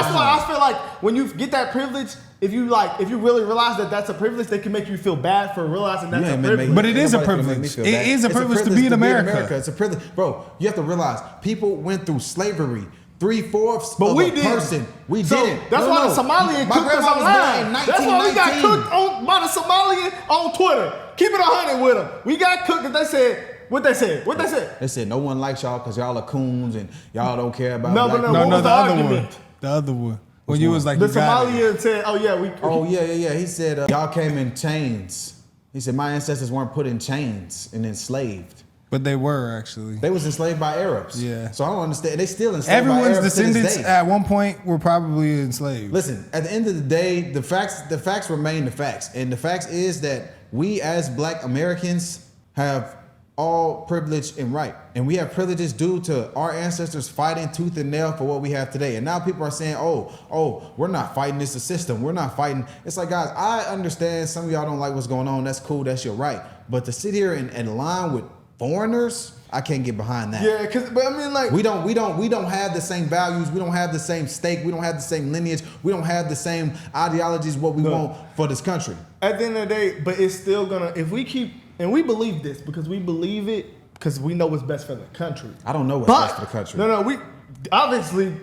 that's why I feel like when you get that privilege, if you really realize that that's a privilege, they can make you feel bad for realizing that's a privilege. But it is a privilege. It is a privilege to be in America. It's a privilege, bro. You have to realize people went through slavery. 3/4 but of we a person. We so didn't. That's why the Somalian cooked us online. That's why we got cooked by the Somalian on Twitter. Keep it 100 with them. We got cooked and they said, what they said? They said no one likes y'all because y'all are coons and y'all don't care about black people. No, the other one. The other one. When you was like, the Somalian said, yeah. He said, y'all came in chains. He said, my ancestors weren't put in chains and enslaved. But they were actually. They was enslaved by Arabs. Yeah. So I don't understand. They still enslaved by Everyone's Arabs descendants to this day. at one point were probably enslaved. Listen, at the end of the day, the facts remain the facts. And the facts is that we as black Americans have all privilege and right. And we have privileges due to our ancestors fighting tooth and nail for what we have today. And now people are saying, oh, we're not fighting. It's a system. We're not fighting. It's like, guys, I understand some of y'all don't like what's going on. That's cool. That's your right. But to sit here and align with foreigners, I can't get behind that. Yeah, but I mean, like, we don't have the same values. We don't have the same stake. We don't have the same lineage. We don't have the same ideologies. What we want for this country. At the end of the day, but it's still gonna. If we keep and we believe this because we believe it because we know what's best for the country. I don't know what's best for the country. No, we. Obviously,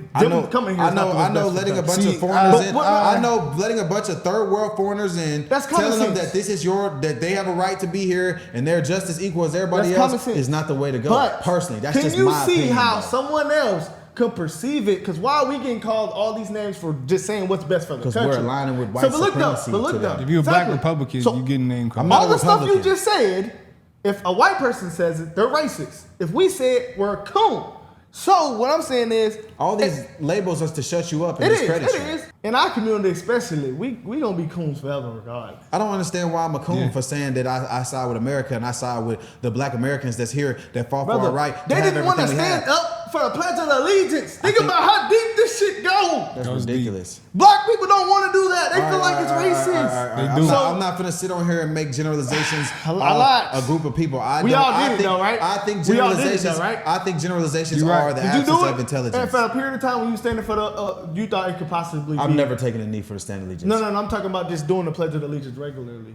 coming here. I know letting a bunch of foreigners in. I know letting a bunch of third world foreigners in, telling them that this is that they have a right to be here and they're just as equal as everybody else is not the way to go. But personally, that's just my opinion. Can you see how someone else could perceive it? Because why are we getting called all these names for just saying what's best for the country? Because we're aligning with white supremacy. But look though, if you're a black Republican, you getting named. All the stuff you just said, if a white person says it, they're racist. If we say it, we're a coon. So what I'm saying is, all these labels are to shut you up and discredit you. It is. In our community especially, we gonna be coons forever regardless. I don't understand why I'm a coon for saying that I side with America and I side with the black Americans that's here that fought for our right. They didn't want to stand up for the Pledge of Allegiance. Think about how deep this shit goes. That's ridiculous. Black people don't want to do that. They feel like it's racist. They do. I'm not gonna sit on here and make generalizations of a group of people. We all did it though, right? I think generalizations. I think generalizations are the absence of intelligence. And for a period of time when you standing for the, you thought it could possibly be. I've never taken a knee for the stand of allegiance. No, I'm talking about just doing the Pledge of Allegiance regularly.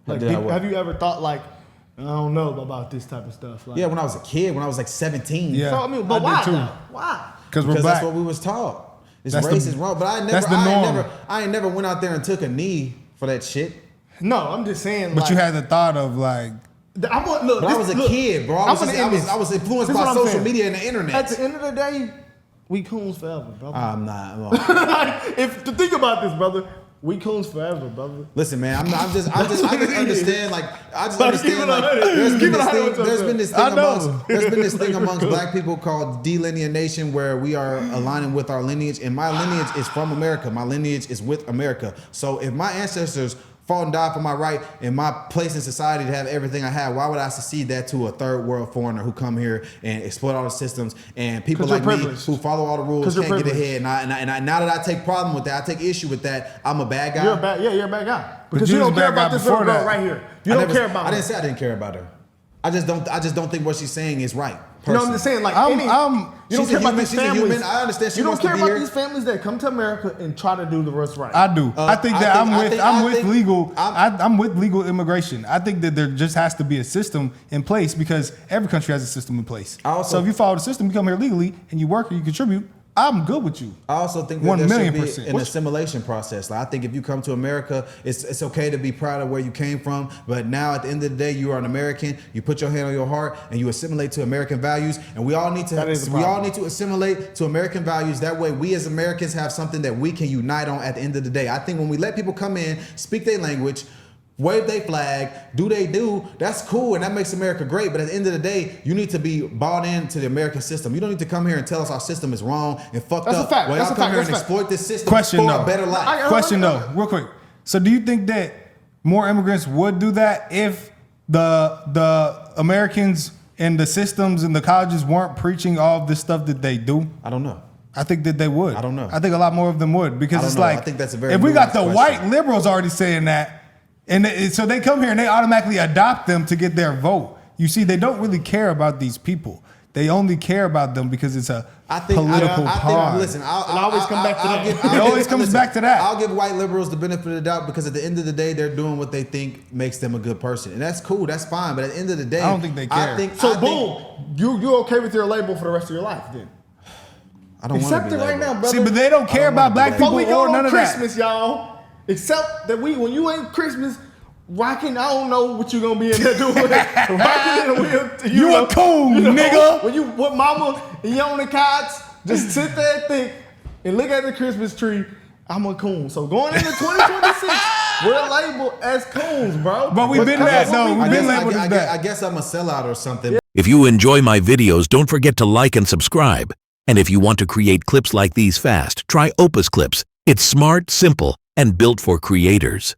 Like, have you ever thought like, I don't know about this type of stuff? Like, yeah, when I was a kid, when I was like 17. Yeah. So I mean, but why? Why? Because that's what we was taught. It's racist, wrong. But I ain't never went out there and took a knee for that shit. No, I'm just saying. But you had the thought of like. I was a kid, bro. I was influenced by social media and the internet. At the end of the day, we coons forever, brother. I'm not. If to think about this, brother, we coons forever, brother. Listen, man, I just understand. Like, I just understand. Like, there's been this thing amongst black people called delineation, where we are aligning with our lineage, and my lineage is from America. My lineage is with America. So if my ancestors fought and died for my right and my place in society to have everything I have, why would I secede that to a third world foreigner who come here and exploit all the systems, and people like me who follow all the rules can't get ahead? And I now that I take problem with that, I take issue with that, I'm a bad guy. You're a bad guy. Because you don't care about this little girl right here. You don't care about her. I didn't say I didn't care about her. I just don't think what she's saying is right. No, I'm just saying, like, you don't care about these families. I understand she wants to be here. You don't care about these families that come to America and try to do the what's right. I do. I think that I'm with legal immigration. I think that there just has to be a system in place because every country has a system in place. So if you follow the system, you come here legally and you work and you contribute, I'm good with you. I also think that there should be an assimilation process. Like, I think if you come to America, it's okay to be proud of where you came from, but now at the end of the day, you are an American. You put your hand on your heart and you assimilate to American values, and we all need to assimilate to American values. That way, we as Americans have something that we can unite on at the end of the day. I think when we let people come in, speak their language, wave their flag, that's cool, and that makes America great. But at the end of the day, you need to be bought into the American system. You don't need to come here and tell us our system is wrong and fucked up. Well, y'all come here and exploit this system for a better life. Question though, real quick. So do you think that more immigrants would do that if the Americans and the systems and the colleges weren't preaching all of this stuff that they do? I don't know. I think that they would. I don't know. I think a lot more of them would, because it's like, I think that's a very if we got the white liberals already saying that, and so they come here and they automatically adopt them to get their vote. You see, they don't really care about these people. They only care about them because it's a political party. Listen, I'll always come back to that. It always comes back to that. I'll give white liberals the benefit of the doubt because at the end of the day, they're doing what they think makes them a good person, and that's cool. That's fine. But at the end of the day, I don't think they care. You're okay with your label for the rest of your life then? I don't accept it right now, brother. See, but they don't care about black people or none of that. Christmas, y'all. Except that when you ain't Christmas, rocking, I don't know what you gonna be in there doing. Rocking in the wheel. You a coon, nigga. When you with mama and you on the couch, just sit there and think and look at the Christmas tree. I'm a coon. So going into 2026, we're labeled as coons, bro. But we've been that though. We've been labeled as that. I guess I'm a sellout or something. If you enjoy my videos, don't forget to like and subscribe. And if you want to create clips like these fast, try Opus Clips. It's smart, simple, and built for creators.